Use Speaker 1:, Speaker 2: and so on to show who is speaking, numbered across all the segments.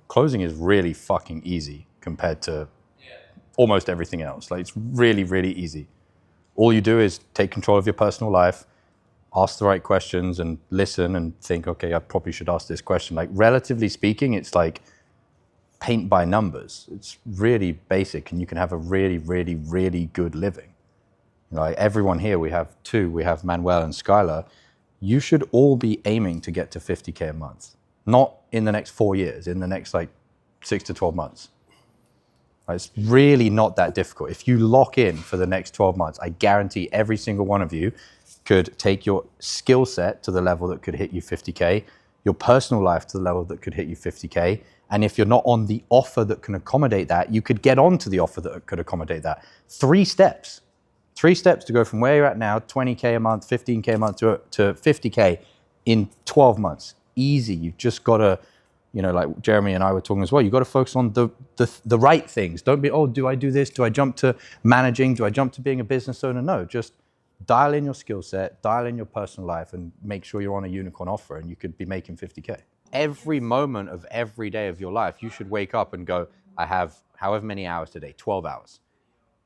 Speaker 1: closing is really fucking easy compared to almost everything else. Like, it's really, really easy. All you do is take control of your personal life, ask the right questions and listen and think, okay, I probably should ask this question. Like, relatively speaking, it's like paint by numbers. It's really basic, and you can have a really, really, really good living. Like, everyone here, we have Manuel and Skylar. You should all be aiming to get to 50K a month. Not in the next 4 years, in the next like 6 to 12 months. It's really not that difficult. If you lock in for the next 12 months, I guarantee every single one of you could take your skill set to the level that could hit you 50K, your personal life to the level that could hit you 50K. And if you're not on the offer that can accommodate that, you could get onto the offer that could accommodate that. 3 steps to go from where you're at now, 20K a month, 15K a month to 50K in 12 months. Easy. You've just got to, like Jeremy and I were talking as well, you've got to focus on the right things. Don't be, do I do this? Do I jump to managing? Do I jump to being a business owner? No, just dial in your skill set, dial in your personal life, and make sure you're on a unicorn offer, and you could be making 50K. Every moment of every day of your life, you should wake up and go, I have however many hours today, 12 hours.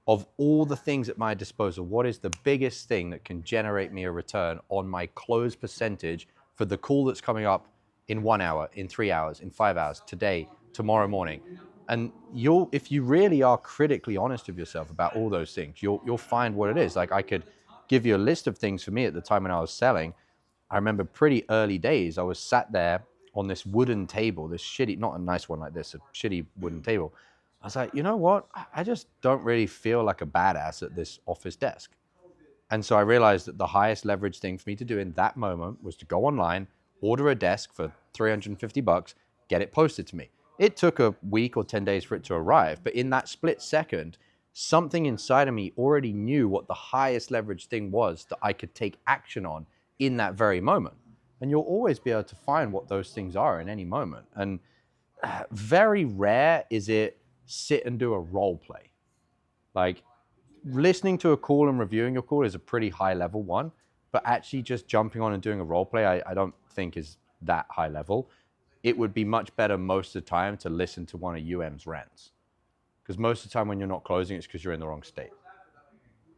Speaker 1: Of all the things at my disposal, what is the biggest thing that can generate me a return on my close percentage for the call that's coming up in 1 hour, in 3 hours, in 5 hours, today, tomorrow morning? And if you really are critically honest with yourself about all those things, you'll find what it is. Like, I could give you a list of things for me at the time when I was selling. I remember pretty early days, I was sat there on this wooden table, this shitty, not a nice one like this, a shitty wooden table. I was like, you know what? I just don't really feel like a badass at this office desk. And so I realized that the highest leverage thing for me to do in that moment was to go online, order a desk for $350, get it posted to me. It took a week or 10 days for it to arrive, but in that split second, something inside of me already knew what the highest leverage thing was that I could take action on in that very moment. And you'll always be able to find what those things are in any moment. And very rare is it sit and do a role play. Like, listening to a call and reviewing your call is a pretty high level one, but actually just jumping on and doing a role play, I don't think is that high level. It would be much better most of the time to listen to one of UM's rants. Because most of the time when you're not closing, it's because you're in the wrong state.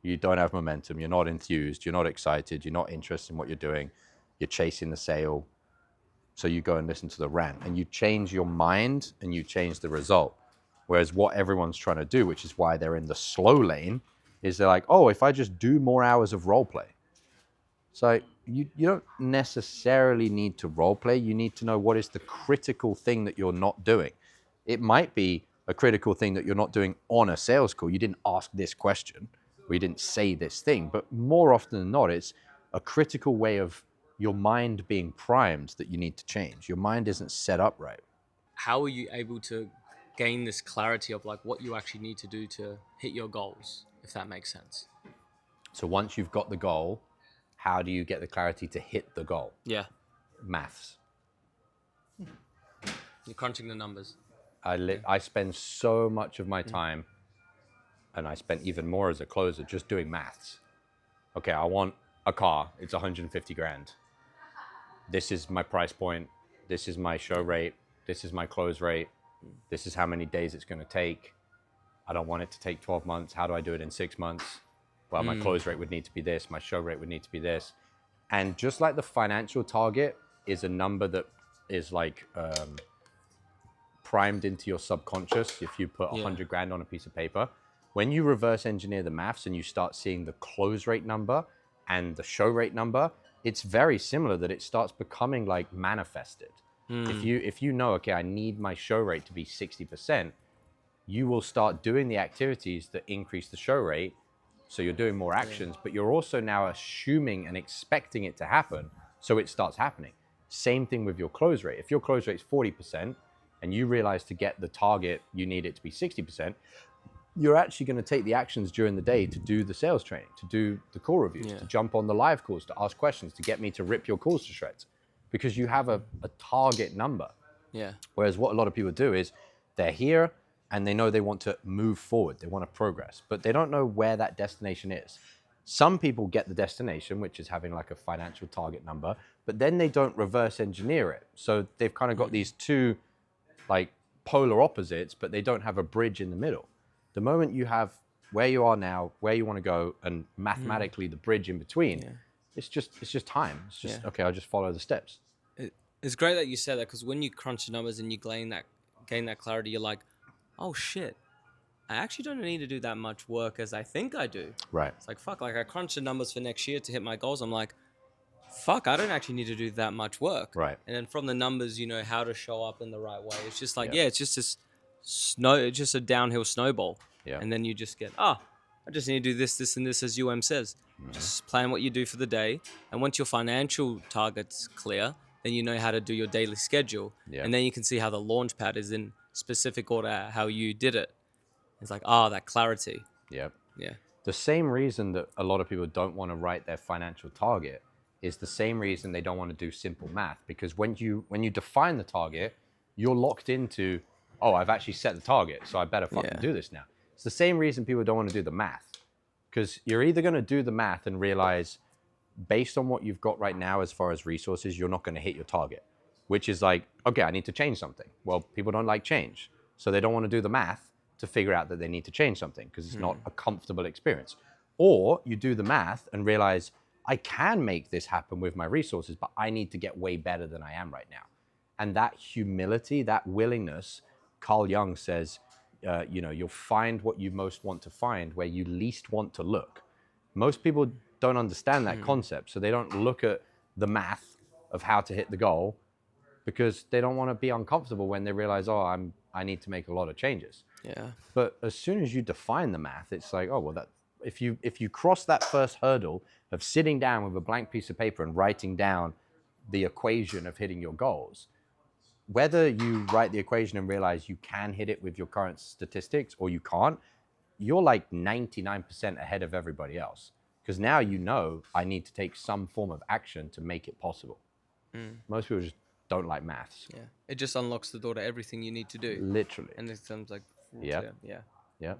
Speaker 1: You don't have momentum, you're not enthused, you're not excited, you're not interested in what you're doing, you're chasing the sale. So you go and listen to the rant, and you change your mind and you change the result. Whereas what everyone's trying to do, which is why they're in the slow lane, is they're like, oh, if I just do more hours of role play. So you don't necessarily need to role play. You need to know what is the critical thing that you're not doing. It might be a critical thing that you're not doing on a sales call. You didn't ask this question, or you didn't say this thing, but more often than not, it's a critical way of your mind being primed that you need to change. Your mind isn't set up right.
Speaker 2: How are you able to gain this clarity of like what you actually need to do to hit your goals, if that makes sense?
Speaker 1: So once you've got the goal, how do you get the clarity to hit the goal?
Speaker 2: Yeah.
Speaker 1: Maths.
Speaker 2: You're crunching the numbers.
Speaker 1: I spend so much of my time, and I spent even more as a closer, just doing maths. Okay, I want a car. It's 150 grand. This is my price point. This is my show rate. This is my close rate. This is how many days it's going to take. I don't want it to take 12 months. How do I do it in 6 months? Well, my close rate would need to be this. My show rate would need to be this. And just like the financial target is a number that is like primed into your subconscious. If you put 100 grand on a piece of paper, when you reverse engineer the maths and you start seeing the close rate number and the show rate number, it's very similar, that it starts becoming like manifested. If you know, okay, I need my show rate to be 60%, you will start doing the activities that increase the show rate. So you're doing more actions, but you're also now assuming and expecting it to happen. So it starts happening. Same thing with your close rate. If your close rate is 40% and you realize to get the target, you need it to be 60%, you're actually going to take the actions during the day to do the sales training, to do the call reviews, to jump on the live calls, to ask questions, to get me to rip your calls to shreds, because you have a target number.
Speaker 2: Yeah.
Speaker 1: Whereas what a lot of people do is they're here and they know they want to move forward, they want to progress, but they don't know where that destination is. Some people get the destination, which is having like a financial target number, but then they don't reverse engineer it. So they've kind of got these two like polar opposites, but they don't have a bridge in the middle. The moment you have where you are now, where you want to go, and mathematically the bridge in between, it's just time. It's just, okay, I'll just follow the steps.
Speaker 2: It's great that you said that, because when you crunch the numbers and you gain that clarity, you're like, oh shit, I actually don't need to do that much work as I think I do.
Speaker 1: Right.
Speaker 2: It's like, fuck, like I crunch the numbers for next year to hit my goals. I'm like, fuck, I don't actually need to do that much work.
Speaker 1: Right.
Speaker 2: And then from the numbers, you know how to show up in the right way. It's just like, it's just it's just a downhill snowball.
Speaker 1: Yeah.
Speaker 2: And then you just get, I just need to do this, this, and this, as UM says. Just plan what you do for the day. And once your financial target's clear, then you know how to do your daily schedule.
Speaker 1: Yeah.
Speaker 2: And then you can see how the launch pad is in specific order, how you did it. It's like, that clarity.
Speaker 1: Yep.
Speaker 2: Yeah.
Speaker 1: The same reason that a lot of people don't want to write their financial target is the same reason they don't want to do simple math. Because when you define the target, you're locked into, I've actually set the target, so I better fucking do this now. It's the same reason people don't want to do the math. Because you're either going to do the math and realize, based on what you've got right now as far as resources, you're not going to hit your target. Which is like, okay, I need to change something. Well, people don't like change. So they don't want to do the math to figure out that they need to change something because it's not a comfortable experience. Or you do the math and realize, I can make this happen with my resources, but I need to get way better than I am right now. And that humility, that willingness, Carl Jung says, you'll find what you most want to find where you least want to look. Most people don't understand that concept, so they don't look at the math of how to hit the goal because they don't want to be uncomfortable when they realize, I need to make a lot of changes.
Speaker 2: Yeah.
Speaker 1: But as soon as you define the math, it's like, if you cross that first hurdle of sitting down with a blank piece of paper and writing down the equation of hitting your goals, whether you write the equation and realize you can hit it with your current statistics or you can't, you're like 99% ahead of everybody else. Because now you know I need to take some form of action to make it possible. Most people just don't like maths.
Speaker 2: Yeah. It just unlocks the door to everything you need to do.
Speaker 1: Literally.
Speaker 2: And it sounds like,
Speaker 1: Yeah.
Speaker 2: Yeah.
Speaker 1: Yeah.